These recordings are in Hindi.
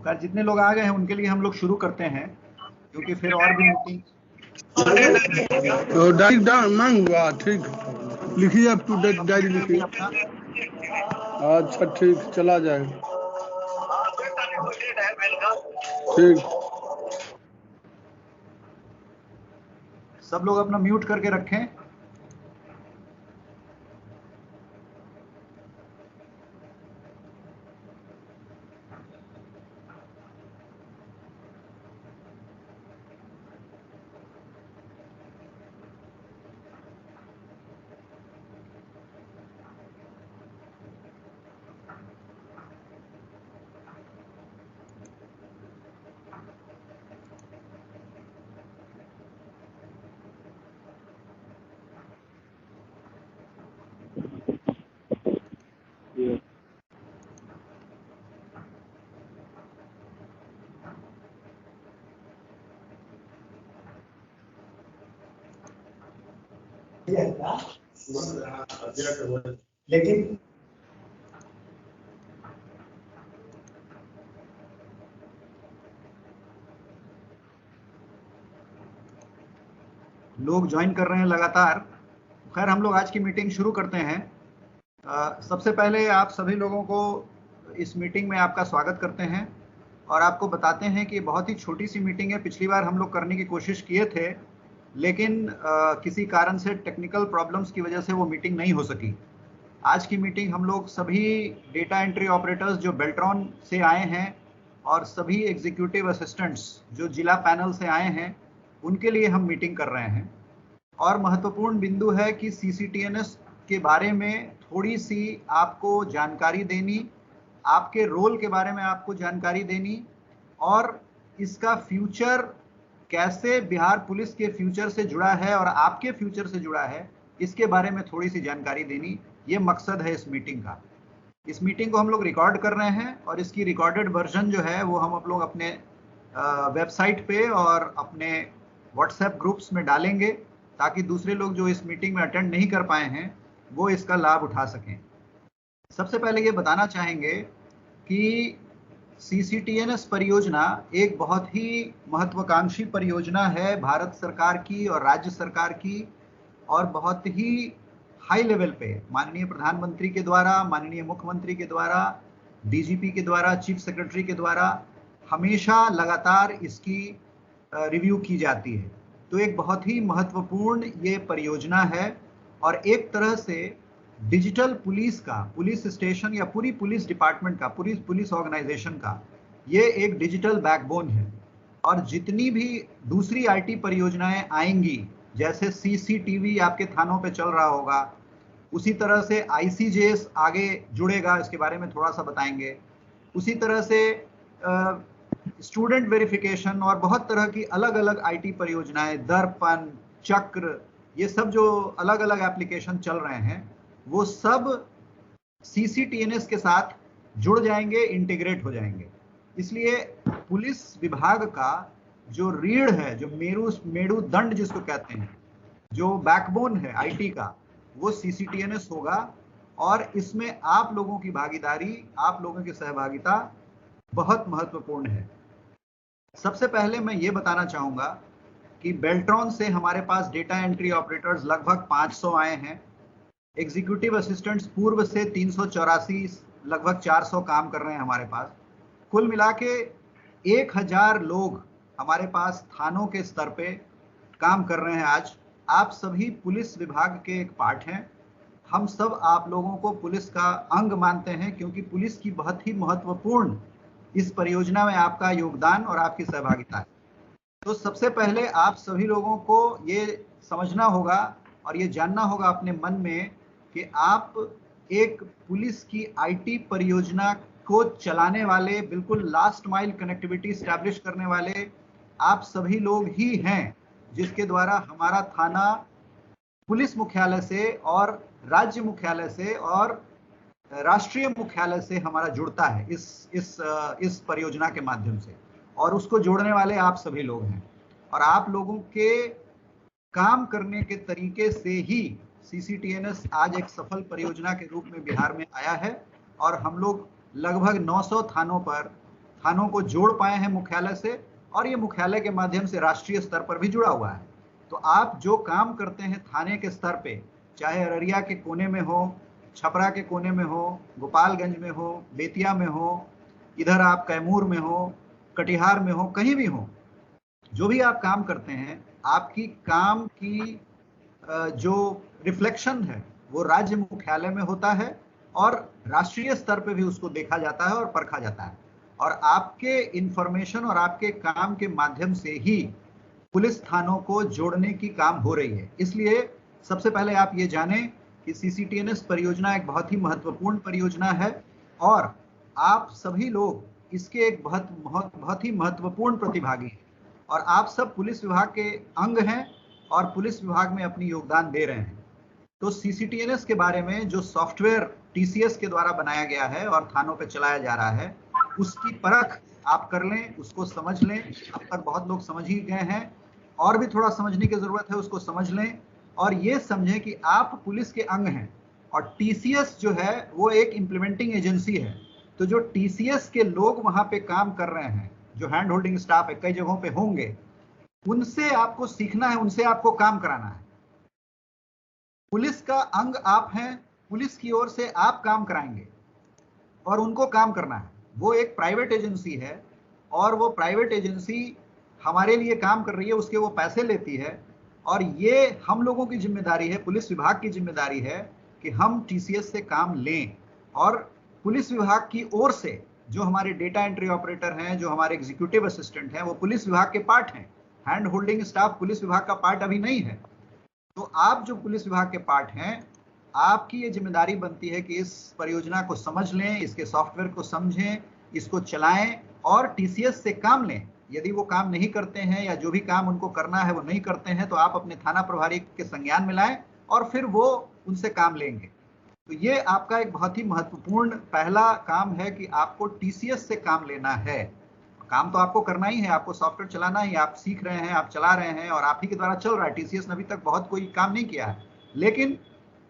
खैर जितने लोग आ गए हैं उनके लिए हम लोग शुरू करते हैं, क्योंकि फिर और भी मीटिंग तो डायरी मांगूंगा। ठीक, लिखिए अप टू डेट डायरी लिखिए। अच्छा ठीक, चला जाएगा। ठीक, सब लोग अपना म्यूट करके रखें। लेकिन लोग ज्वाइन कर रहे हैं लगातार। खैर हम लोग आज की मीटिंग शुरू करते हैं। सबसे पहले आप सभी लोगों को इस मीटिंग में आपका स्वागत करते हैं और आपको बताते हैं कि बहुत ही छोटी सी मीटिंग है। पिछली बार हम लोग करने की कोशिश किए थे, लेकिन किसी कारण से टेक्निकल प्रॉब्लम्स की वजह से वो मीटिंग नहीं हो सकी। आज की मीटिंग हम लोग सभी डेटा एंट्री ऑपरेटर्स जो बेल्ट्रॉन से आए हैं और सभी एग्जीक्यूटिव असिस्टेंट्स जो जिला पैनल से आए हैं उनके लिए हम मीटिंग कर रहे हैं। और महत्वपूर्ण बिंदु है कि सीसीटीएनएस के बारे में थोड़ी सी आपको जानकारी देनी, आपके रोल के बारे में आपको जानकारी देनी और इसका फ्यूचर कैसे बिहार पुलिस के फ्यूचर से जुड़ा है और आपके फ्यूचर से जुड़ा है, इसके बारे में थोड़ी सी जानकारी देनी, ये मकसद है इस मीटिंग का। इस मीटिंग को हम लोग रिकॉर्ड कर रहे हैं और इसकी रिकॉर्डेड वर्जन जो है वो हम लोग अपने वेबसाइट पे और अपने व्हाट्सएप ग्रुप्स में डालेंगे, ताकि दूसरे लोग जो इस मीटिंग में अटेंड नहीं कर पाए हैं वो इसका लाभ उठा सकें। सबसे पहले ये बताना चाहेंगे कि सीसीटीएनएस परियोजना एक बहुत ही महत्वाकांक्षी परियोजना है भारत सरकार की और राज्य सरकार की, और बहुत ही हाई लेवल पे माननीय प्रधानमंत्री के द्वारा, माननीय मुख्यमंत्री के द्वारा, डीजीपी के द्वारा, चीफ सेक्रेटरी के द्वारा हमेशा लगातार इसकी रिव्यू की जाती है। तो एक बहुत ही महत्वपूर्ण ये परियोजना है और एक तरह से डिजिटल पुलिस का, पुलिस स्टेशन या पूरी पुलिस डिपार्टमेंट का, पूरी पुलिस ऑर्गेनाइजेशन का ये एक डिजिटल बैकबोन है। और जितनी भी दूसरी आईटी परियोजनाएं आएंगी, जैसे सीसीटीवी आपके थानों पे चल रहा होगा, उसी तरह से आईसीजेएस आगे जुड़ेगा, इसके बारे में थोड़ा सा बताएंगे। उसी तरह से स्टूडेंट वेरिफिकेशन और बहुत तरह की अलग अलग आईटी परियोजनाएं, दर्पण, चक्र, ये सब जो अलग अलग एप्लीकेशन चल रहे हैं वो सब सीसीटीएनएस के साथ जुड़ जाएंगे, इंटीग्रेट हो जाएंगे। इसलिए पुलिस विभाग का जो रीढ़ है, जो मेरुदंड जिसको कहते हैं, जो बैकबोन है आईटी का, वो सीसीटीएनएस होगा। और इसमें आप लोगों की भागीदारी, आप लोगों की सहभागिता बहुत महत्वपूर्ण है। सबसे पहले मैं ये बताना चाहूंगा कि बेल्ट्रॉन से हमारे पास डेटा एंट्री ऑपरेटर्स लगभग 500 आए हैं। एग्जीक्यूटिव असिस्टेंट्स पूर्व से 384, लगभग 400 काम कर रहे हैं हमारे पास। कुल मिला के 1000 लोग हमारे पास थानों के स्तर पे काम कर रहे हैं आज। आप सभी पुलिस विभाग के एक पार्ट हैं। हम सब आप लोगों को पुलिस का अंग मानते हैं, क्योंकि पुलिस की बहुत ही महत्वपूर्ण इस परियोजना में आपका योगदान और आपकी सहभागिता है। तो सबसे पहले आप सभी लोगों को ये समझना होगा और ये जानना होगा अपने मन में कि आप एक पुलिस की आईटी परियोजना को चलाने वाले, बिल्कुल लास्ट माइल कनेक्टिविटी स्टैब्लिश करने वाले आप सभी लोग ही हैं, जिसके द्वारा हमारा थाना पुलिस मुख्यालय से और राज्य मुख्यालय से और राष्ट्रीय मुख्यालय से हमारा जुड़ता है इस परियोजना के माध्यम से, और उसको जोड़ने वाले आप सभी लोग हैं। और आप लोगों के काम करने के तरीके से ही सीसीटीएनएस आज एक सफल परियोजना के रूप में बिहार में आया है। और हम लोग लगभग 900 थानों पर थानों को जोड़ पाए हैं मुख्यालय से, और ये मुख्यालय के माध्यम से राष्ट्रीय स्तर पर भी जुड़ा हुआ है। तो आप जो काम करते हैं थाने के स्तर पे, चाहे अररिया के कोने में हो, छपरा के कोने में हो, गोपालगंज में हो, बेतिया में हो, इधर आप कैमूर में हो, कटिहार में हो, कहीं भी हो, जो भी आप काम करते हैं, आपकी काम की जो रिफ्लेक्शन है वो राज्य मुख्यालय में होता है और राष्ट्रीय स्तर पे भी उसको देखा जाता है और परखा जाता है। और आपके इंफॉर्मेशन और आपके काम के माध्यम से ही पुलिस थानों को जोड़ने की काम हो रही है। इसलिए सबसे पहले आप ये जानें कि सीसीटीएनएस परियोजना एक बहुत ही महत्वपूर्ण परियोजना है और आप सभी लोग इसके एक बहुत ही महत्वपूर्ण प्रतिभागी हैं और आप सब पुलिस विभाग के अंग हैं और पुलिस विभाग में अपनी योगदान दे रहे हैं। तो सीसीटीएनएस के बारे में जो सॉफ्टवेयर टीसीएस के द्वारा बनाया गया है और थानों पे चलाया जा रहा है, उसकी परख आप कर लें, उसको समझ लें। अब तक बहुत लोग समझ ही गए हैं, और भी थोड़ा समझने की जरूरत है, उसको समझ लें और ये समझें कि आप पुलिस के अंग हैं और टीसीएस जो है वो एक इंप्लीमेंटिंग एजेंसी है। तो जो टीसीएस के लोग वहां पे काम कर रहे हैं, जो हैंड होल्डिंग स्टाफ है, कई जगहों पे होंगे, उनसे आपको सीखना है, उनसे आपको काम कराना है। पुलिस का अंग आप हैं, पुलिस की ओर से आप काम कराएंगे और उनको काम करना है। वो एक प्राइवेट एजेंसी है और वो प्राइवेट एजेंसी हमारे लिए काम कर रही है, उसके वो पैसे लेती है और ये हम लोगों की जिम्मेदारी है, पुलिस विभाग की जिम्मेदारी है कि हम टीसीएस से काम लें। और पुलिस विभाग की ओर से जो हमारे डेटा एंट्री ऑपरेटर हैं, जो हमारे एग्जीक्यूटिव असिस्टेंट हैं, वो पुलिस विभाग के पार्ट हैं। हैंड होल्डिंग स्टाफ पुलिस विभाग का पार्ट अभी नहीं है। तो आप जो पुलिस विभाग के पार्ट हैं, आपकी ये जिम्मेदारी बनती है कि इस परियोजना को समझ लें, इसके सॉफ्टवेयर को समझें, इसको चलाएं और टीसीएस से काम लें। यदि वो काम नहीं करते हैं या जो भी काम उनको करना है वो नहीं करते हैं, तो आप अपने थाना प्रभारी के संज्ञान में लाएं और फिर वो उनसे काम लेंगे। तो ये आपका एक बहुत ही महत्वपूर्ण पहला काम है कि आपको टीसीएस से काम लेना है। काम तो आपको करना ही है, आपको सॉफ्टवेयर चलाना ही, आप सीख रहे हैं, आप चला रहे हैं और आप ही के द्वारा चल रहा है। टीसीएस ने अभी तक बहुत कोई काम नहीं किया है, लेकिन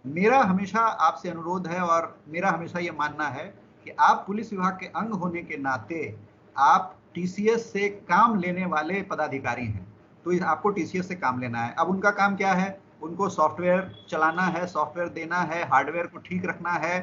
मेरा हमेशा आपसे अनुरोध है और मेरा हमेशा ये मानना है कि आप पुलिस विभाग के अंग होने के नाते आप टीसीएस से काम लेने वाले पदाधिकारी हैं, तो आपको टीसीएस से काम लेना है। अब उनका काम क्या है? उनको सॉफ्टवेयर चलाना है, सॉफ्टवेयर देना है, हार्डवेयर को ठीक रखना है,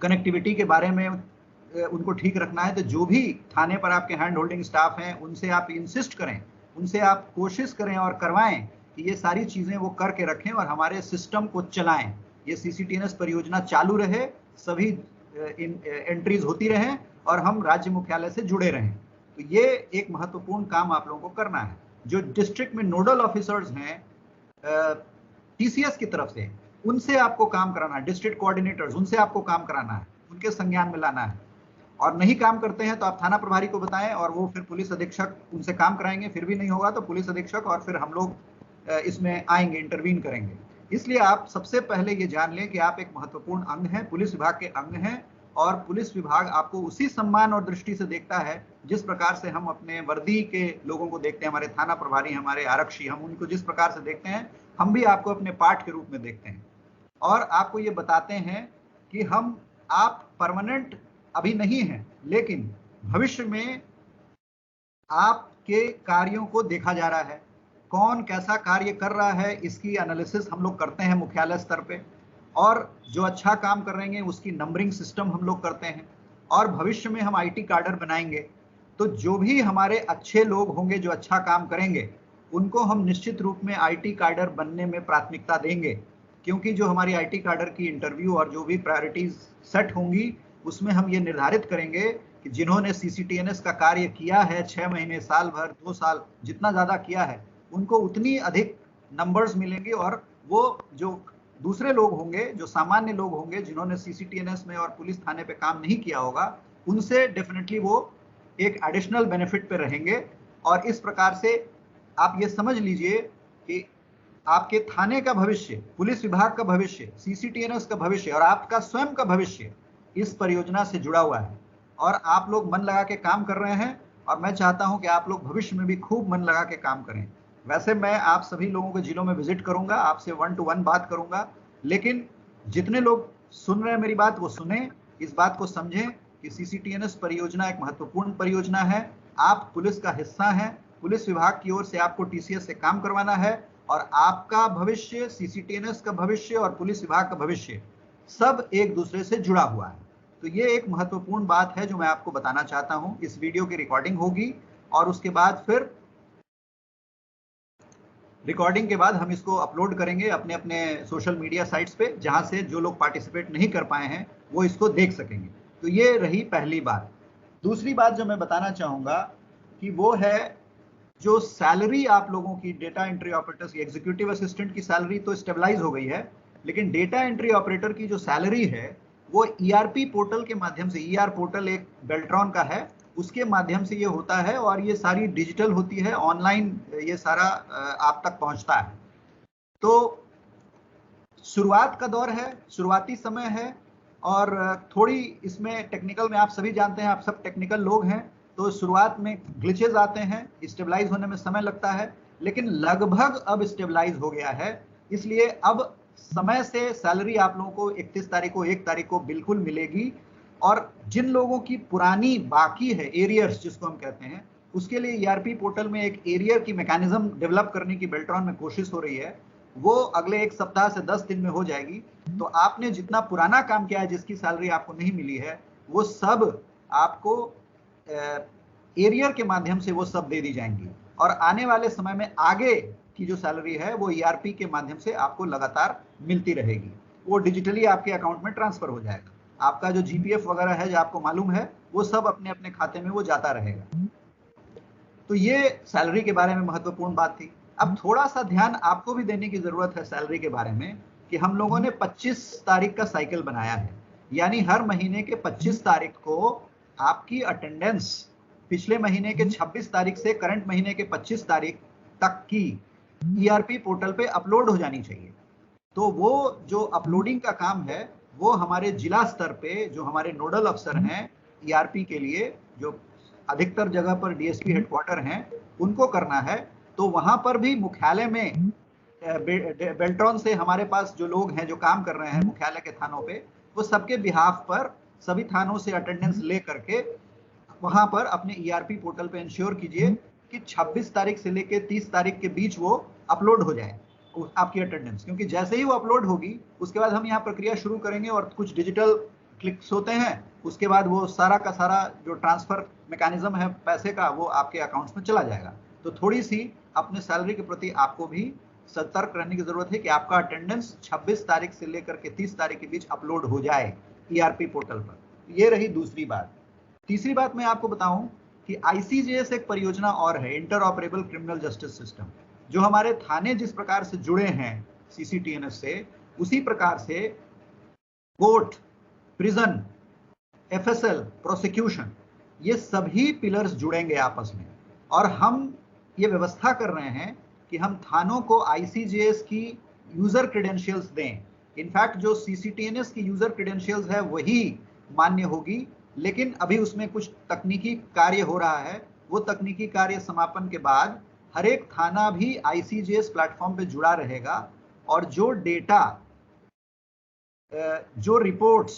कनेक्टिविटी के बारे में उनको ठीक रखना है। तो जो भी थाने पर आपके हैंड होल्डिंग स्टाफ हैं, उनसे आप इंसिस्ट करें, उनसे आप कोशिश करें और करवाएं कि ये सारी चीजें वो करके रखें और हमारे सिस्टम को चलाएं। ये सीसीटीएनएस परियोजना चालू रहे, सभी एंट्रीज होती रहें और हम राज्य मुख्यालय से जुड़े रहें। तो ये एक महत्वपूर्ण काम आप लोगों को करना है। जो डिस्ट्रिक्ट में नोडल ऑफिसर्स हैं टीसीएस की तरफ से, उनसे आपको काम कराना है। डिस्ट्रिक्ट कोऑर्डिनेटर्स, उनसे आपको काम कराना है, उनके संज्ञान में लाना है। और नहीं काम करते हैं तो आप थाना प्रभारी को बताएं और वो फिर पुलिस अधीक्षक उनसे काम कराएंगे। फिर भी नहीं होगा तो पुलिस अधीक्षक और फिर हम लोग इसमें आएंगे, इंटरवीन करेंगे। इसलिए आप सबसे पहले ये जान लें कि आप एक महत्वपूर्ण अंग हैं, पुलिस विभाग के अंग हैं और पुलिस विभाग आपको उसी सम्मान और दृष्टि से देखता है जिस प्रकार से हम अपने वर्दी के लोगों को देखते हैं, हमारे थाना प्रभारी, हमारे आरक्षी, हम उनको जिस प्रकार से देखते हैं, हम भी आपको अपने पार्ट के रूप में देखते हैं। और आपको ये बताते हैं कि आप परमानेंट अभी नहीं हैं, लेकिन भविष्य में आपके कार्यों को देखा जा रहा है, कौन कैसा कार्य कर रहा है, इसकी एनालिसिस हम लोग करते हैं मुख्यालय स्तर पे, और जो अच्छा काम कर रहे हैं उसकी नंबरिंग सिस्टम हम लोग करते हैं। और भविष्य में हम आईटी कार्डर बनाएंगे, तो जो भी हमारे अच्छे लोग होंगे जो अच्छा काम करेंगे, उनको हम निश्चित रूप में आईटी कार्डर बनने में प्राथमिकता देंगे, क्योंकि जो हमारी आईटी कार्डर की इंटरव्यू और जो भी प्रायोरिटीज सेट होंगी, उसमें हम ये निर्धारित करेंगे कि जिन्होंने सीसीटीएनएस का कार्य किया है 6 महीने, साल भर, 2 साल, जितना ज्यादा किया है, उनको उतनी अधिक नंबर्स मिलेंगे। और वो जो दूसरे लोग होंगे, जो सामान्य लोग होंगे, जिन्होंने सीसीटीएनएस में और पुलिस थाने पे काम नहीं किया होगा, उनसे डेफिनेटली वो एक एडिशनल बेनिफिट पे रहेंगे। और इस प्रकार से आप ये समझ लीजिए कि आपके थाने का भविष्य, पुलिस विभाग का भविष्य, सीसीटीएनएस का भविष्य और आपका स्वयं का भविष्य इस परियोजना से जुड़ा हुआ है। और आप लोग मन लगा के काम कर रहे हैं और मैं चाहता हूं कि आप लोग भविष्य में भी खूब मन लगा के काम करें। वैसे मैं आप सभी लोगों के जिलों में विजिट करूंगा, आपसे 1 to 1 बात करूंगा, लेकिन जितने लोग सुन रहे हैं मेरी बात, वो सुने, इस बात को समझें कि सीसीटीएनएस परियोजना एक महत्वपूर्ण परियोजना है। आप पुलिस का हिस्सा हैं, पुलिस विभाग की ओर से आपको टीसीएस से काम करवाना है और आपका भविष्य, सीसीटीएनएस का भविष्य और पुलिस विभाग का भविष्य सब एक दूसरे से जुड़ा हुआ है। तो ये एक महत्वपूर्ण बात है जो मैं आपको बताना चाहता हूं। इस वीडियो की रिकॉर्डिंग होगी और उसके बाद फिर रिकॉर्डिंग के बाद हम इसको अपलोड करेंगे अपने अपने सोशल मीडिया साइट्स पे, जहां से जो लोग पार्टिसिपेट नहीं कर पाए हैं वो इसको देख सकेंगे। तो ये रही पहली बात। दूसरी बात जो मैं बताना चाहूंगा कि वो है जो सैलरी आप लोगों की डेटा एंट्री ऑपरेटर्स की, एग्जीक्यूटिव असिस्टेंट की सैलरी तो स्टेबलाइज हो गई है, लेकिन डेटा एंट्री ऑपरेटर की जो सैलरी है वो ईआरपी पोर्टल के माध्यम से, ईआर पोर्टल एक बेल्ट्रॉन का है, उसके माध्यम से ये होता है और ये सारी डिजिटल होती है, ऑनलाइन ये सारा आप तक पहुंचता है। तो शुरुआत का दौर है, शुरुआती समय है और थोड़ी इसमें टेक्निकल में, आप सभी जानते हैं, आप सब टेक्निकल लोग हैं, तो शुरुआत में ग्लिचेस आते हैं, स्टेबलाइज होने में समय लगता है, लेकिन लगभग अब स्टेबलाइज हो गया है। इसलिए अब समय से सैलरी आप लोगों को 31 तारीख को, 1 तारीख को बिल्कुल मिलेगी। और जिन लोगों की पुरानी बाकी है, एरियर्स जिसको हम कहते हैं, उसके लिए ईआरपी पोर्टल में एक एरियर की मैकेनिज्म डेवलप करने की बेल्ट्रॉन में कोशिश हो रही है, वो अगले 1 सप्ताह से 10 दिन में हो जाएगी। तो आपने जितना पुराना काम किया है, जिसकी सैलरी आपको नहीं मिली है, वो सब आपको एरियर के माध्यम से वो सब दे दी जाएंगी और आने वाले समय में आगे की जो सैलरी है वो ईआरपी के माध्यम से आपको लगातार मिलती रहेगी। वो डिजिटली आपके अकाउंट में ट्रांसफर हो जाएगा। आपका जो जीपीएफ वगैरह है, जो आपको मालूम है, वो सब अपने अपने खाते में वो जाता रहेगा। तो ये सैलरी के बारे में महत्वपूर्ण बात थी। अब थोड़ा सा ध्यान आपको भी देने की जरूरत है सैलरी के बारे में कि हम लोगों ने 25 तारीख का साइकिल बनाया है, यानी हर महीने के 25 तारीख को आपकी अटेंडेंस पिछले महीने के 26 तारीख से करंट महीने के 25 तारीख तक की ईआरपी पोर्टल पे अपलोड हो जानी चाहिए। तो वो जो अपलोडिंग का काम है वो हमारे जिला स्तर पे जो हमारे नोडल अफसर हैं ईआरपी के लिए, जो अधिकतर जगह पर डीएसपी हेडक्वार्टर हैं, उनको करना है। तो वहां पर भी मुख्यालय में बेल्ट्रॉन से हमारे पास जो लोग हैं जो काम कर रहे हैं मुख्यालय के थानों पे, वो सबके बिहाफ पर सभी थानों से अटेंडेंस ले करके वहां पर अपने ईआरपी पोर्टल पे इंश्योर कीजिए कि 26 तारीख से लेके 30 तारीख के बीच वो अपलोड हो जाए आपकी अटेंडेंस, क्योंकि जैसे ही वो अपलोड होगी उसके बाद हम यहाँ प्रक्रिया शुरू करेंगे और कुछ डिजिटल क्लिक्स होते हैं, उसके बाद वो सारा का सारा जो ट्रांसफर मैकेनिज्म है पैसे का वो आपके अकाउंट्स में चला जाएगा। तो थोड़ी सी अपने सैलरी के प्रति आपको भी सतर्क रहने की जरूरत है कि आपका अटेंडेंस 26 तारीख से लेकर के 30 तारीख के बीच अपलोड हो जाए ईआरपी पोर्टल पर। ये रही दूसरी बात। तीसरी बात मैं आपको बताऊं कि आईसीजेएस एक परियोजना और है, इंटरऑपरेबल क्रिमिनल जस्टिस सिस्टम, जो हमारे थाने जिस प्रकार से जुड़े हैं सीसीटीएनएस से, उसी प्रकार से कोर्ट, प्रिजन, एफएसएल, प्रोसिक्यूशन, ये सभी पिलर्स जुड़ेंगे आपस में। और हम ये व्यवस्था कर रहे हैं कि हम थानों को आईसीजेएस की यूजर क्रेडेंशियल्स दें। इनफैक्ट जो सीसीटीएनएस की यूजर क्रेडेंशियल्स है वही मान्य होगी, लेकिन अभी उसमें कुछ तकनीकी कार्य हो रहा है। वो तकनीकी कार्य समापन के बाद हर एक थाना भी आईसीजेएस प्लेटफॉर्म पे जुड़ा रहेगा और जो डेटा, जो रिपोर्ट्स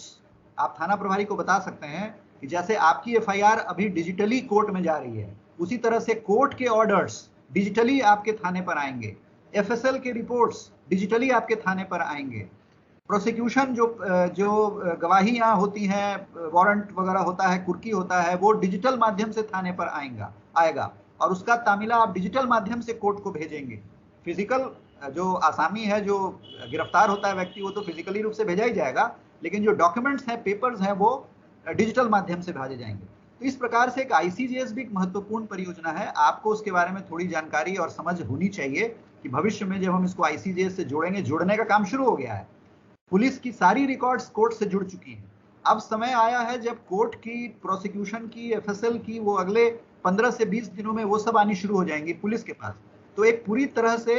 आप थाना प्रभारी को बता सकते हैं कि जैसे आपकी एफआईआर अभी डिजिटली कोर्ट में जा रही है, उसी तरह से कोर्ट के ऑर्डर्स डिजिटली आपके थाने पर आएंगे, एफएसएल के रिपोर्ट्स डिजिटली आपके थाने पर आएंगे, प्रोसिक्यूशन जो गवाही यहाँ होती हैं, वारंट वगैरह होता है, कुर्की होता है, वो डिजिटल माध्यम से थाने पर आएगा और उसका तामिला आप डिजिटल माध्यम से कोर्ट को भेजेंगे। फिजिकल जो आसामी है, जो गिरफ्तार होता है व्यक्ति, वो तो फिजिकली रूप से भेजा ही जाएगा, लेकिन जो डॉक्यूमेंट्स हैं, पेपर्स हैं, वो डिजिटल माध्यम से भेजे जाएंगे। तो इस प्रकार से एक आईसीजेएस भी एक महत्वपूर्ण परियोजना है। आपको उसके बारे में थोड़ी जानकारी और समझ होनी चाहिए कि भविष्य में जब हम इसको आईसीजेएस से जोड़ेंगे, जोड़ने का काम शुरू हो गया है, पुलिस की सारी रिकॉर्ड्स कोर्ट से जुड़ चुकी हैं। अब समय आया है जब कोर्ट की, प्रोसिक्यूशन की, एफएसएल की, वो अगले 15 से 20 दिनों में वो सब आनी शुरू हो जाएंगी पुलिस के पास। तो एक पूरी तरह से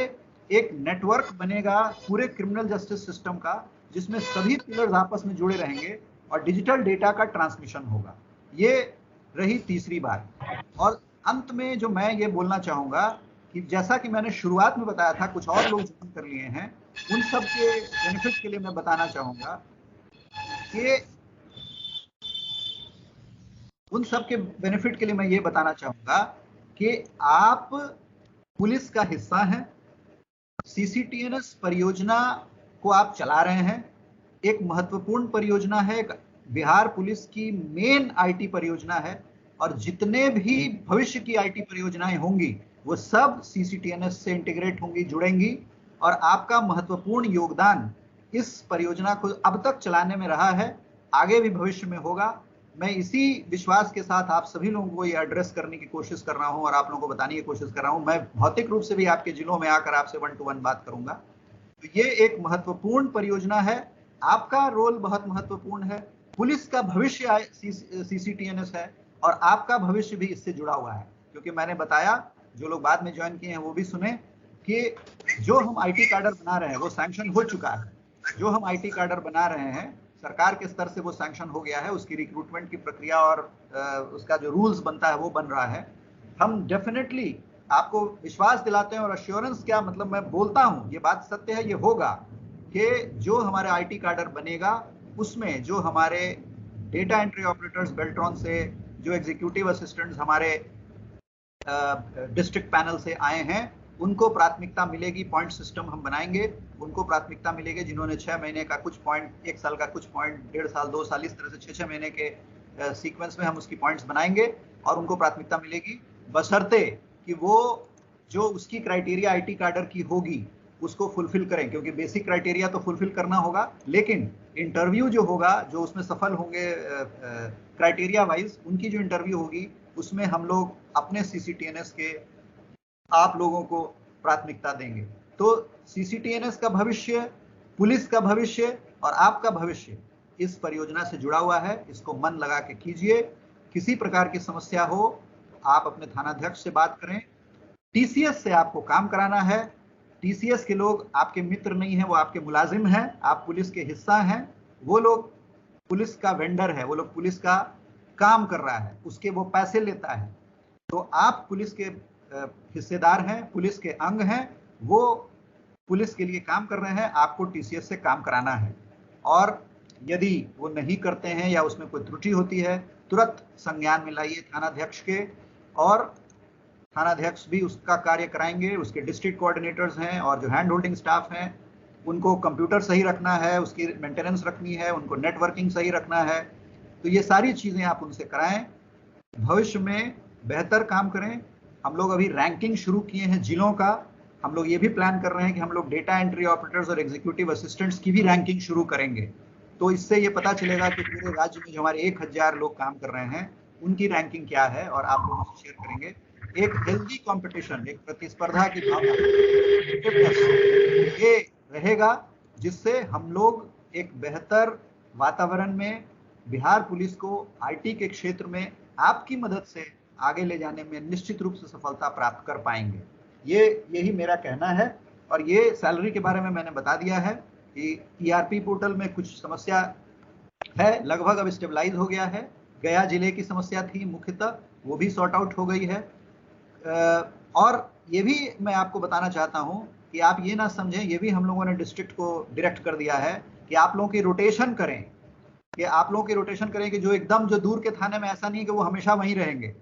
एक नेटवर्क बनेगा पूरे क्रिमिनल जस्टिस सिस्टम का, जिसमें सभी पिलर्स आपस में जुड़े रहेंगे और डिजिटल डेटा का ट्रांसमिशन होगा। ये रही तीसरी बात। और अंत में जो मैं ये बोलना चाहूंगा कि जैसा कि मैंने शुरुआत में बताया था, कुछ और लोग ज्वाइन कर लिए हैं, उन सब के बेनिफिट के लिए मैं बताना चाहूंगा कि उन सब के बेनिफिट के लिए मैं ये बताना चाहूंगा कि आप पुलिस का हिस्सा हैं, सीसीटीएनएस परियोजना को आप चला रहे हैं। एक महत्वपूर्ण परियोजना है, बिहार पुलिस की मेन आईटी परियोजना है, और जितने भी भविष्य की आईटी परियोजनाएं होंगी वो सब सीसीटीएनएस से इंटीग्रेट होंगी, जुड़ेंगी, और आपका महत्वपूर्ण योगदान इस परियोजना को अब तक चलाने में रहा है, आगे भी भविष्य में होगा। मैं इसी विश्वास के साथ आप सभी लोगों को ये एड्रेस करने की कोशिश कर रहा हूं और आप लोगों को बताने की कोशिश कर रहा हूं। मैं भौतिक रूप से भी आपके जिलों में आकर आपसे 1 to 1 बात करूंगा। तो ये एक महत्वपूर्ण परियोजना है, आपका रोल बहुत महत्वपूर्ण है। पुलिस का भविष्य सीसीटीएनएस है और आपका भविष्य भी इससे जुड़ा हुआ है, क्योंकि मैंने बताया, जो लोग बाद में ज्वाइन किए हैं वो भी सुने कि जो हम आईटी कैडर बना रहे हैं वो सैंक्शन हो चुका है। जो हम आईटी कैडर बना रहे हैं सरकार के स्तर से वो सैंक्शन हो गया है, उसकी रिक्रूटमेंट की प्रक्रिया और उसका जो रूल्स बनता है वो बन रहा है। हम डेफिनेटली आपको विश्वास दिलाते हैं, और अश्योरेंस क्या मतलब, मैं बोलता हूं ये बात सत्य है, ये होगा कि जो हमारे आईटी कैडर बनेगा उसमें जो हमारे डेटा एंट्री ऑपरेटर्स बेल्ट्रॉन से, जो एग्जीक्यूटिव असिस्टेंट्स हमारे डिस्ट्रिक्ट पैनल से आए हैं, उनको प्राथमिकता मिलेगी। पॉइंट सिस्टम हम बनाएंगे, उनको प्राथमिकता मिलेगी जिन्होंने 6 महीने का कुछ पॉइंट, 1 साल का कुछ पॉइंट, 1.5 साल 2 साल, इस तरह से 6-6 महीने के सीक्वेंस में हम उसकी पॉइंट्स बनाएंगे और उनको प्राथमिकता मिलेगी, बशर्ते कि वो जो उसकी क्राइटेरिया आईटी कैडर की होगी उसको फुलफिल करें, क्योंकि बेसिक क्राइटेरिया तो फुलफिल करना होगा, लेकिन इंटरव्यू जो होगा, जो उसमें सफल होंगे क्राइटेरिया वाइज, उनकी जो इंटरव्यू होगी उसमें हम लोग अपने सीसीटीएनएस के आप लोगों को प्राथमिकता देंगे। तो सीसीटीएनएस का भविष्य, पुलिस का भविष्य और आपका भविष्य इस परियोजना से जुड़ा हुआ है। इसको मन लगा के कीजिए। किसी प्रकार की समस्या हो आप अपने थानाध्यक्ष से बात करें। टीसीएस से आपको काम कराना है। टीसीएस के लोग आपके मित्र नहीं हैं, वो आपके मुलाजिम हैं, आप पुलिस के हिस्सा हैं। वो लोग पुलिस का वेंडर है, वो लोग पुलिस का काम कर रहा है, उसके वो पैसे लेता है। तो आप पुलिस के हिस्सेदार हैं, पुलिस के अंग हैं, वो पुलिस के लिए काम कर रहे हैं, आपको टीसीएस से काम कराना है। और यदि वो नहीं करते हैं या उसमें कोई त्रुटि होती है, तुरंत संज्ञान में लाइए थानाध्यक्ष के, और थानाध्यक्ष भी उसका कार्य कराएंगे। उसके डिस्ट्रिक्ट कोऑर्डिनेटर्स हैं और जो हैंड होल्डिंग स्टाफ हैं, उनको कंप्यूटर सही रखना है, उसकी मेंटेनेंस रखनी है, उनको नेटवर्किंग सही रखना है। तो ये सारी चीजें आप उनसे कराएं, भविष्य में बेहतर काम करें। हम लोग अभी रैंकिंग शुरू किए हैं जिलों का। हम लोग ये भी प्लान कर रहे हैं कि हम लोग डेटा एंट्री ऑपरेटर्स और एग्जीक्यूटिव असिस्टेंट्स की भी रैंकिंग शुरू करेंगे। तो इससे ये पता चलेगा कि पूरे राज्य में जो हमारे 1000 लोग काम कर रहे हैं उनकी रैंकिंग क्या है, और आप लोगों से शेयर करेंगे। एक हेल्दी कंपटीशन, एक प्रतिस्पर्धा की भावना ये रहेगा, जिससे हम लोग एक बेहतर वातावरण में बिहार पुलिस को आईटी के क्षेत्र में आपकी मदद से आगे ले जाने में निश्चित रूप से सफलता प्राप्त कर पाएंगे। यही मेरा कहना है। और ये सैलरी के बारे में मैंने बता दिया है कि ईआरपी पोर्टल में कुछ समस्या है, लगभग अब स्टेबलाइज हो गया है। गया जिले की समस्या थी मुख्यतः, वो भी सॉर्ट आउट हो गई है। और ये भी मैं आपको बताना चाहता हूं कि आप ये ना समझें, ये भी हम लोगों ने डिस्ट्रिक्ट को डायरेक्ट कर दिया है कि आप लोगों की रोटेशन करें, कि आप लोगों की रोटेशन करें, कि जो एकदम जो दूर के थाने में ऐसा नहीं है कि वो हमेशा वहीं रहेंगे।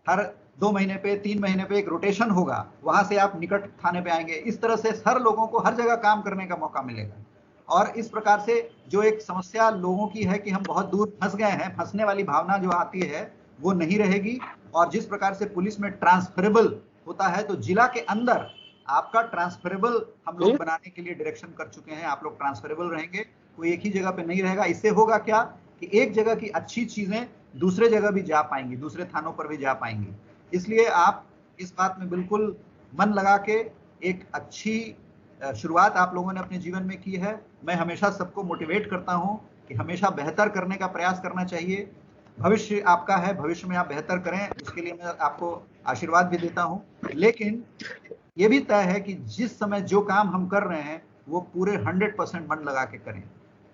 हर 2 महीने पे, 3 महीने पे एक रोटेशन होगा, वहां से आप निकट थाने पे आएंगे। इस तरह से हर लोगों को हर जगह काम करने का मौका मिलेगा। और इस प्रकार से जो एक समस्या लोगों की है कि हम बहुत दूर फंस गए हैं, फंसने वाली भावना जो आती है वो नहीं रहेगी। और जिस प्रकार से पुलिस में ट्रांसफरेबल होता है, तो जिला के अंदर आपका ट्रांसफरेबल हम लोग बनाने के लिए डायरेक्शन कर चुके हैं। आप लोग ट्रांसफरेबल रहेंगे, कोई एक ही जगह पे नहीं रहेगा। इससे होगा क्या कि एक जगह की अच्छी चीजें दूसरे जगह भी जा पाएंगी, दूसरे थानों पर भी जा पाएंगी। इसलिए आप इस बात में बिल्कुल मन लगा के, एक अच्छी शुरुआत आप लोगों ने अपने जीवन में की है। मैं हमेशा सबको मोटिवेट करता हूं कि हमेशा बेहतर करने का प्रयास करना चाहिए। भविष्य आपका है, भविष्य में आप बेहतर करें, उसके लिए मैं आपको आशीर्वाद भी देता हूं। लेकिन ये भी तय है कि जिस समय जो काम हम कर रहे हैं वो पूरे 100% मन लगा के करें।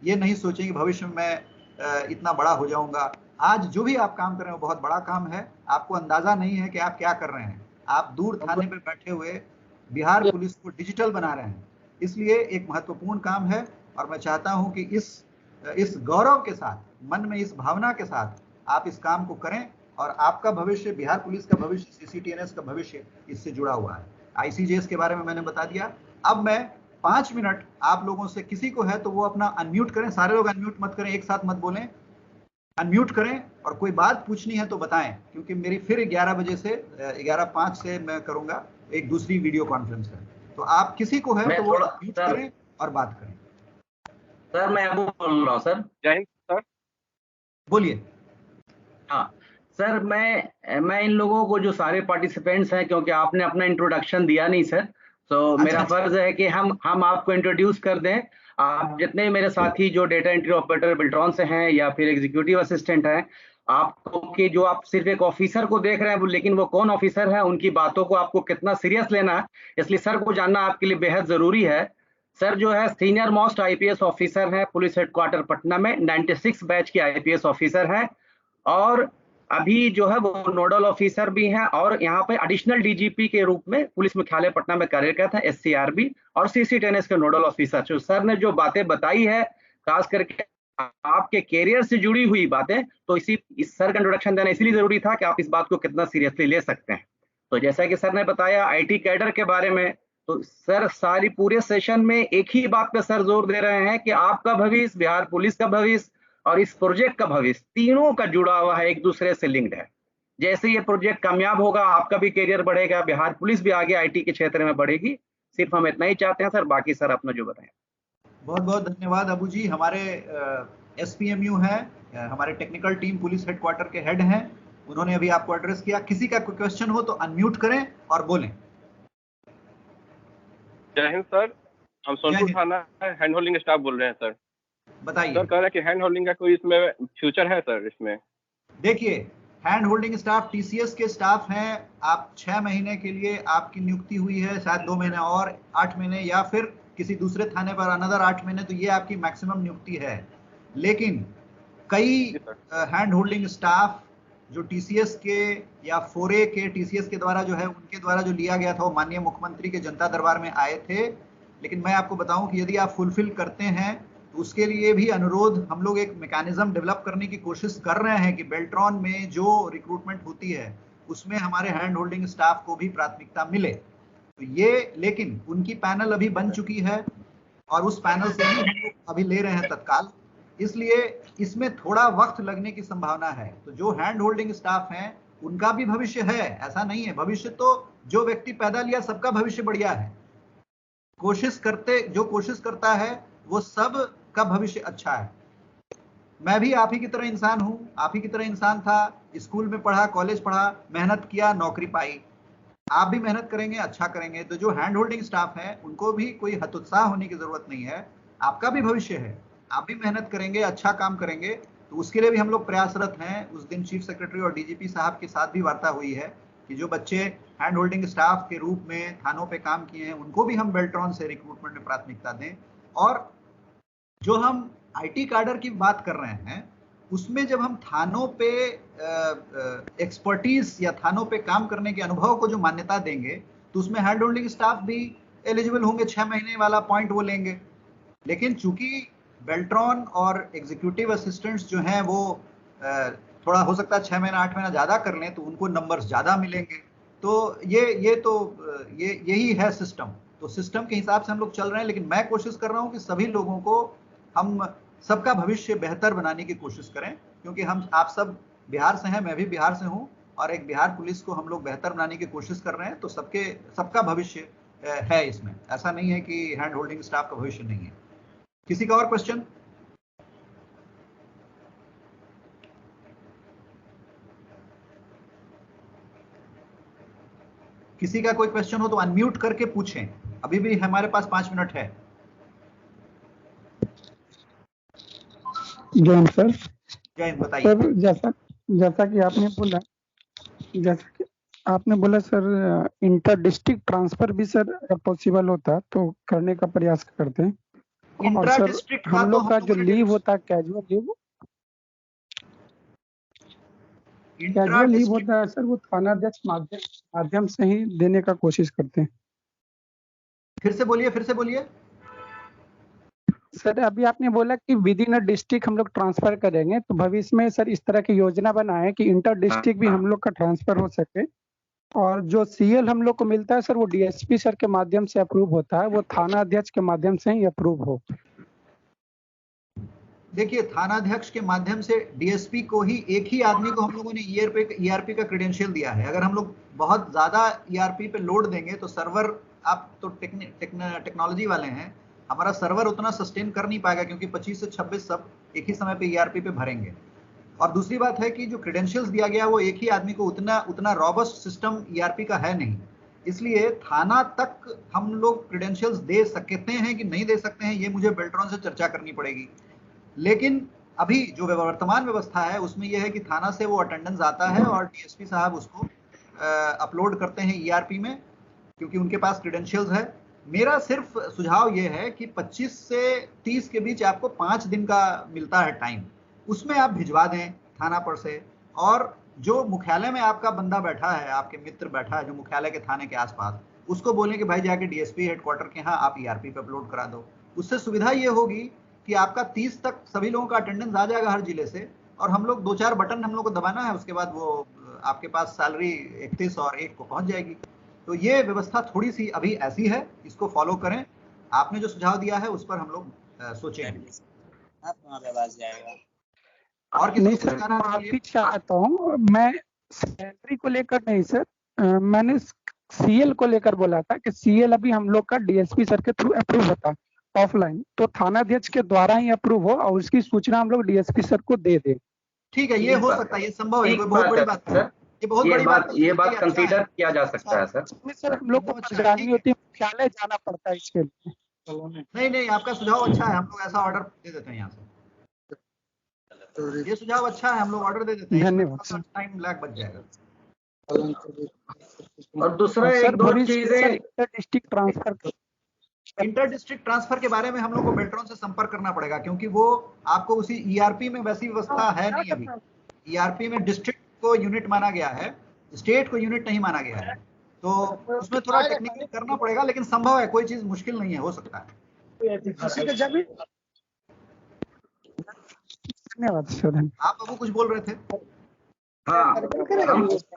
ये नहीं सोचें कि भविष्य में मैं इतना बड़ा हो जाऊंगा। आज जो भी आप काम कर रहे हैं वो बहुत बड़ा काम है, आपको अंदाजा नहीं है कि आप क्या कर रहे हैं। आप दूर थाने पे बैठे हुए बिहार पुलिस को डिजिटल बना रहे हैं, इसलिए एक महत्वपूर्ण काम है। और मैं चाहता हूं कि इस गौरव के साथ, मन में इस भावना के साथ आप इस काम को करें और आपका भविष्य, बिहार पुलिस का भविष्य, सीसीटीएनएस का भविष्य इससे जुड़ा हुआ है। आईसीजेएस के बारे में मैंने बता दिया। अब मैं 5 मिनट आप लोगों से, किसी को है तो वो अपना अनम्यूट करें, सारे लोग अनम्यूट मत करें, एक साथ मत बोलें, अनम्यूट करें, और कोई बात पूछनी है तो बताएं, क्योंकि मेरी फिर 11 बजे से 11:05 से मैं करूंगा एक दूसरी वीडियो कॉन्फ्रेंस है। तो आप किसी को है मैं तो वो थोड़ा अनम्यूट सर करें और बात करें। सर मैं अबू बोल रहा हूँ सर। जय हिंद सर। बोलिए। हाँ सर, मैं इन लोगों को, जो सारे पार्टिसिपेंट्स हैं, क्योंकि आपने अपना इंट्रोडक्शन दिया नहीं सर, तो मेरा अच्छा। फर्ज है कि हम आपको इंट्रोड्यूस कर दें। आप जितने मेरे साथी जो डेटा एंट्री ऑपरेटर बेल्ट्रॉन से हैं या फिर एग्जीक्यूटिव असिस्टेंट हैं, आपको कि जो आप सिर्फ एक ऑफिसर को देख रहे हैं, लेकिन वो कौन ऑफिसर है, उनकी बातों को आपको कितना सीरियस लेना है, इसलिए सर को जानना आपके लिए बेहद जरूरी है। सर जो है सीनियर मोस्ट आईपीएस ऑफिसर हैं पुलिस हेडक्वार्टर पटना में, 96 बैच के आईपीएस ऑफिसर हैं, और अभी जो है वो नोडल ऑफिसर भी हैं, और यहाँ पे एडिशनल डीजीपी के रूप में पुलिस मुख्यालय पटना में कार्यरत है, एससीआरबी और सीसीटीएनएस के नोडल ऑफिसर। तो सर ने जो बातें बताई है, खास करके आपके कैरियर से जुड़ी हुई बातें, तो इस सर का इंट्रोडक्शन देना इसलिए जरूरी था कि आप इस बात को कितना सीरियसली ले सकते हैं। तो जैसा कि सर ने बताया आईटी कैडर के बारे में, तो सर सारी पूरे सेशन में एक ही बात पे सर जोर दे रहे हैं कि आपका भविष्य, बिहार पुलिस का भविष्य और इस प्रोजेक्ट का भविष्य, तीनों का जुड़ा हुआ है, एक दूसरे से लिंक्ड है। जैसे ये प्रोजेक्ट कामयाब होगा, आपका भी करियर बढ़ेगा, बिहार पुलिस भी आगे आईटी के क्षेत्र में बढ़ेगी। सिर्फ हम इतना ही चाहते हैं सर, बाकी सर अपना जो बताएं। बहुत बहुत धन्यवाद अबू जी। हमारे एसपीएमयू हैं, हमारे टेक्निकल टीम पुलिस हेडक्वार्टर के हेड हैं, उन्होंने अभी आपको एड्रेस किया। किसी का कोई क्वेश्चन हो तो अनम्यूट करें और बोलें। जय हिंद सर, हम सोनपुर थाना हैंड होल्डिंग स्टाफ बोल रहे हैं सर। बताइए सर, कह रहे हैं कि हैंड होल्डिंग का कोई इसमें फ्यूचर है सर इसमें? देखिए, हैंड होल्डिंग स्टाफ टीसीएस के स्टाफ हैं। आप 6 महीने के लिए आपकी नियुक्ति हुई है, शायद 2 महीने और 8 महीने, या फिर किसी दूसरे थाने पर अनदर 8 महीने, तो ये आपकी मैक्सिमम नियुक्ति है। लेकिन कई हैंड होल्डिंग स्टाफ जो टीसीएस के या फोरे के, टीसीएस के द्वारा जो है, उनके द्वारा जो लिया गया था, वो माननीय मुख्यमंत्री के जनता दरबार में आए थे। लेकिन मैं आपको बताऊं कि यदि आप फुलफिल करते हैं तो उसके लिए भी अनुरोध, हम लोग एक मैकेनिज्म डेवलप करने की कोशिश कर रहे हैं कि बेल्ट्रॉन में जो रिक्रूटमेंट होती है उसमें हमारे हैंड होल्डिंग स्टाफ को भी प्राथमिकता मिले। तो ये, लेकिन उनकी पैनल अभी बन चुकी है और उस पैनल से ही हम लोग अभी ले रहे हैं तत्काल, इसलिए इसमें थोड़ा वक्त लगने की संभावना है। तो जो हैंड होल्डिंग स्टाफ हैं उनका भी भविष्य है, ऐसा नहीं है। भविष्य तो जो व्यक्ति पैदा लिया सबका भविष्य बढ़िया है। जो कोशिश करता है वो सब का भविष्य अच्छा है। मैं भी आप ही की तरह इंसान हूं, आप ही की तरह इंसान था, स्कूल में पढ़ा, कॉलेज पढ़ा, मेहनत किया, नौकरी पाई। आप भी मेहनत करेंगे, अच्छा करेंगे। तो जो हैंड होल्डिंग स्टाफ है उनको भी कोई हतोत्साह होने की जरूरत नहीं है। आपका भी भविष्य है, आप भी मेहनत करेंगे, अच्छा काम करेंगे, तो उसके लिए भी हम लोग प्रयासरत हैं। उस दिन चीफ सेक्रेटरी और डीजीपी साहब के साथ भी वार्ता हुई है कि जो बच्चे हैंड होल्डिंग स्टाफ के रूप में थानों पे काम किए हैं उनको भी हम बेल्ट्रॉन से रिक्रूटमेंट में प्राथमिकता दें। और जो हम आईटी कैडर की बात कर रहे हैं उसमें जब हम थानों पे एक्सपर्टीज या थानों पे काम करने के अनुभव को जो मान्यता देंगे, तो उसमें हैंड होल्डिंग स्टाफ भी एलिजिबल होंगे। 6 महीने वाला पॉइंट वो लेंगे। लेकिन चूंकि बेल्ट्रॉन और एग्जीक्यूटिव असिस्टेंट्स जो हैं वो थोड़ा हो सकता है 6 महीना 8 महीना ज्यादा कर लें, तो उनको नंबर्स ज्यादा मिलेंगे। तो यही है सिस्टम। तो सिस्टम के हिसाब से हम लोग चल रहे हैं। लेकिन मैं कोशिश कर रहा हूं कि सभी लोगों को, हम सबका भविष्य बेहतर बनाने की कोशिश करें, क्योंकि हम आप सब बिहार से हैं, मैं भी बिहार से हूं, और एक बिहार पुलिस को हम लोग बेहतर बनाने की कोशिश कर रहे हैं। तो सबका भविष्य है इसमें, ऐसा नहीं है कि हैंड होल्डिंग स्टाफ का भविष्य नहीं है। किसी का और क्वेश्चन? किसी का कोई क्वेश्चन हो तो अनम्यूट करके पूछें, अभी भी हमारे पास 5 मिनट है। जय हिंद सर। जय हिंद। बताइए सर, जैसा कि आपने बोला सर, इंटर डिस्ट्रिक्ट ट्रांसफर भी सर पॉसिबल होता तो करने का प्रयास करते हैं। और सर हम लोग का जो लीव होता है, कैजुअल लीव होता है सर, वो थानाध्यक्ष माध्यम से ही देने का कोशिश करते हैं। फिर से बोलिए। सर अभी आपने बोला कि विद इन अ डिस्ट्रिक्ट हम लोग ट्रांसफर करेंगे, तो भविष्य में सर इस तरह की योजना बनाए कि इंटर डिस्ट्रिक्ट भी हम लोग का ट्रांसफर हो सके, और जो सीएल हम लोग को मिलता है सर वो डीएसपी सर के माध्यम से अप्रूव होता है, वो थाना अध्यक्ष के माध्यम से ही अप्रूव हो। देखिए, थानाध्यक्ष के माध्यम से डीएसपी को ही, एक ही आदमी को हम लोगों ने ईआरपी का क्रेडेंशियल दिया है। अगर हम लोग बहुत ज्यादा ईआरपी पे लोड देंगे तो सर्वर, आप तो टेक्नोलॉजी वाले हैं, हमारा सर्वर उतना सस्टेन कर नहीं पाएगा, क्योंकि 25 से 26 सब एक ही समय पे ईआरपी पे भरेंगे। और दूसरी बात है कि जो क्रेडेंशियल्स दिया गया वो एक ही आदमी को, उतना रॉबस्ट सिस्टम ईआरपी का है नहीं, इसलिए थाना तक हम लोग क्रेडेंशियल्स दे सकते हैं कि नहीं दे सकते हैं, ये मुझे बेल्ट्रॉन से चर्चा करनी पड़ेगी। लेकिन अभी जो वर्तमान व्यवस्था है उसमें यह है कि थाना से वो अटेंडेंस आता है और डीएसपी साहब उसको अपलोड करते हैं ईआरपी में, क्योंकि उनके पास क्रेडेंशियल्स है। मेरा सिर्फ सुझाव ये है कि 25 से 30 के बीच आपको 5 दिन का मिलता है टाइम, उसमें आप भिजवा दें थाना पर से, और जो मुख्यालय में आपका बंदा बैठा है, आपके मित्र बैठा है जो मुख्यालय के थाने के आसपास, उसको बोलें कि भाई जाके डीएसपी हेडक्वार्टर के यहाँ आप ईआरपी पे अपलोड करा दो। उससे सुविधा ये होगी कि आपका 30 तक सभी लोगों का अटेंडेंस आ जाएगा हर जिले से, और हम लोग 2-4 बटन हम लोग को दबाना है, उसके बाद वो आपके पास सैलरी 31 और 1 को पहुंच जाएगी। तो ये व्यवस्था थोड़ी सी अभी ऐसी है, इसको फॉलो करें। आपने जो सुझाव दिया है उस पर हम लोग सोचेंगे। और किसी को कुछ कहना माफी चाहता हूँ, मैं सैलरी को लेकर नहीं सर, मैंने सीएल को लेकर बोला था कि सीएल अभी हम लोग का डीएसपी सर के थ्रू अप्रूव होता ऑफलाइन, तो थानाध्यक्ष के द्वारा ही अप्रूव हो और उसकी सूचना हम लोग डीएसपी सर को दे दें। ठीक है, ये हो सकता है, ये संभव है, कोई बहुत बड़ी बात है, ये बहुत बड़ी बात, ये बात कंसीडर किया जा सकता है सर। सर हम लोग को जानी होती है, मुख्यालय जाना पड़ता है इसके लिए। नहीं, आपका सुझाव अच्छा है, हम लोग ऐसा ऑर्डर दे देते हैं यहाँ से। ये सुझाव अच्छा है, हम लोग ऑर्डर दे देते हैं, धन्यवाद। टाइम लैग बच जाएगा। और दूसरा एक दो चीजें, इंटर डिस्ट्रिक्ट ट्रांसफर के बारे में हम लोग को बेल्ट्रॉन से संपर्क करना पड़ेगा, क्योंकि वो आपको उसी ईआरपी में वैसी व्यवस्था है नहीं अभी। ईआरपी में डिस्ट्रिक्ट को यूनिट माना गया है, स्टेट को यूनिट नहीं माना गया है, तो उसमें थोड़ा टेक्निकली करना पड़ेगा, लेकिन संभव है, कोई चीज मुश्किल नहीं है, हो सकता है। धन्यवाद सर। आप अबू कुछ बोल रहे थे? हाँ,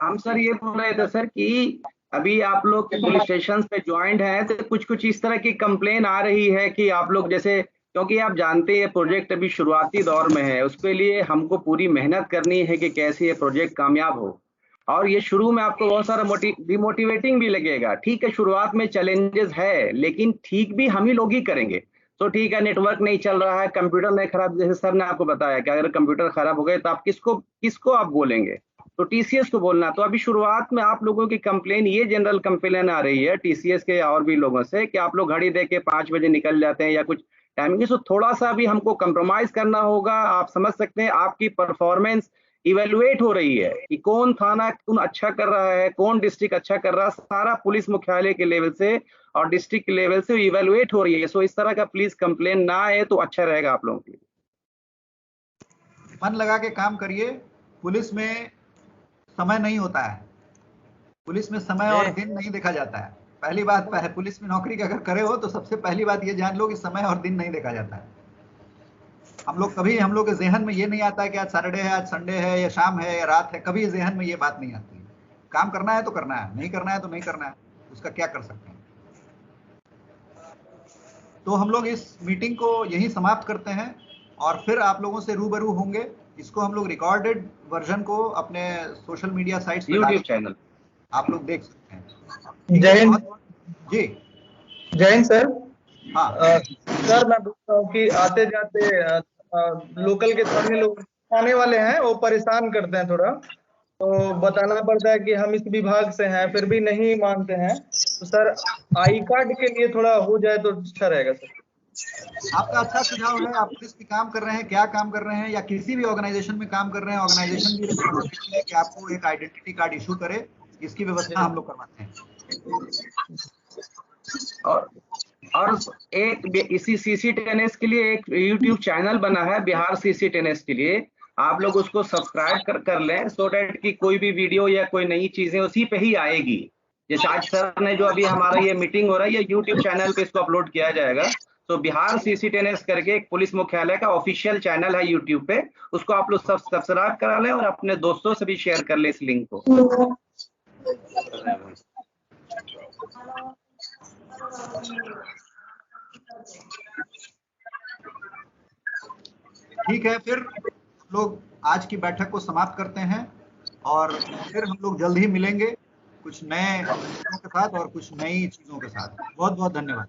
हम सर ये बोल रहे थे सर कि अभी आप लोग पुलिस स्टेशन पे ज्वाइंट हैं, तो कुछ इस तरह की कंप्लेन आ रही है कि आप लोग जैसे, क्योंकि आप जानते हैं प्रोजेक्ट अभी शुरुआती दौर में है, उसके लिए हमको पूरी मेहनत करनी है कि कैसे ये प्रोजेक्ट कामयाब हो, और ये शुरू में आपको बहुत सारा डिमोटिवेटिंग भी लगेगा। ठीक है, शुरुआत में चैलेंजेस है, लेकिन ठीक भी हम ही लोग ही करेंगे। तो ठीक है, नेटवर्क नहीं चल रहा है, कंप्यूटर नहीं खराब, जैसे सर ने आपको बताया कि अगर कंप्यूटर खराब हो गए तो आप किसको आप बोलेंगे, तो टीसीएस को बोलना। तो अभी शुरुआत में आप लोगों की कंप्लेन, ये जनरल कंप्लेन आ रही है टीसीएस के और भी लोगों से कि आप लोग घड़ी दे के 5 बजे निकल जाते हैं या कुछ टाइमिंग, तो थोड़ा सा भी हमको कंप्रोमाइज करना होगा। आप समझ सकते हैं आपकी परफॉर्मेंस इवेलुएट हो रही है कि कौन थाना अच्छा कर रहा है, कौन डिस्ट्रिक्ट अच्छा कर रहा है, सारा पुलिस मुख्यालय के लेवल से और डिस्ट्रिक्ट के लेवल से इवेलुएट हो रही है। सो इस तरह का प्लीज कंप्लेन ना आए तो अच्छा रहेगा आप लोगों के लिए। मन लगा के काम करिए, पुलिस में समय नहीं होता है, पुलिस में समय और दिन नहीं देखा जाता है। पहली बात पुलिस में नौकरी अगर करे हो तो सबसे पहली बात ये जान लो कि समय और दिन नहीं देखा जाता है। हम लोग के ज़हन में ये नहीं आता है कि आज सैटरडे है, आज संडे है, या शाम है या रात है, कभी ज़हन में ये बात नहीं आती है। काम करना है तो करना है, नहीं करना है तो नहीं करना है, उसका क्या कर सकते हैं। तो हम लोग इस मीटिंग को यहीं समाप्त करते हैं और फिर आप लोगों से रूबरू होंगे। इसको हम लोग रिकॉर्डेड वर्जन को अपने सोशल मीडिया साइट्स पे यूट्यूब चैनल आप लोग देख सकते हैं। जय हिंद जी, जय हिंद सर। हाँ सर मैं पूछ रहा हूँ कि आते जाते लोकल के स्थानीय लोग आने वाले हैं, वो परेशान करते हैं थोड़ा, तो बताना पड़ता है कि हम इस विभाग से हैं, फिर भी नहीं मानते हैं। तो सर आई कार्ड के लिए थोड़ा हो जाए तो अच्छा रहेगा सर। आपका अच्छा सुझाव है। आप पुलिस में काम कर रहे हैं, क्या काम कर रहे हैं, या किसी भी ऑर्गेनाइजेशन में काम कर रहे हैं, ऑर्गेनाइजेशन भी रिस्पॉन्सिबिलिटी है कि आपको एक आइडेंटिटी कार्ड इशू करे, इसकी व्यवस्था हम लोग करवाते हैं। और एक इसी सीसी टेनिस के लिए एक यूट्यूब चैनल बना है बिहार सीसी टेनिस के लिए, आप लोग उसको सब्सक्राइब कर लें, सो डैट कि कोई भी वीडियो या कोई नई चीजें उसी पे ही आएगी। जैसे आज सर ने जो अभी हमारा ये मीटिंग हो रहा है, ये यूट्यूब चैनल पे इसको अपलोड किया जाएगा, तो बिहार CC10S करके एक पुलिस मुख्यालय का ऑफिशियल चैनल है यूट्यूब पे, उसको आप लोग सब सब्सक्राइब करा लें और अपने दोस्तों से भी शेयर कर ले इस लिंक को। ठीक है, फिर लोग आज की बैठक को समाप्त करते हैं और फिर हम लोग जल्द ही मिलेंगे कुछ नए चीजों के साथ और कुछ नई चीजों के साथ। बहुत बहुत धन्यवाद।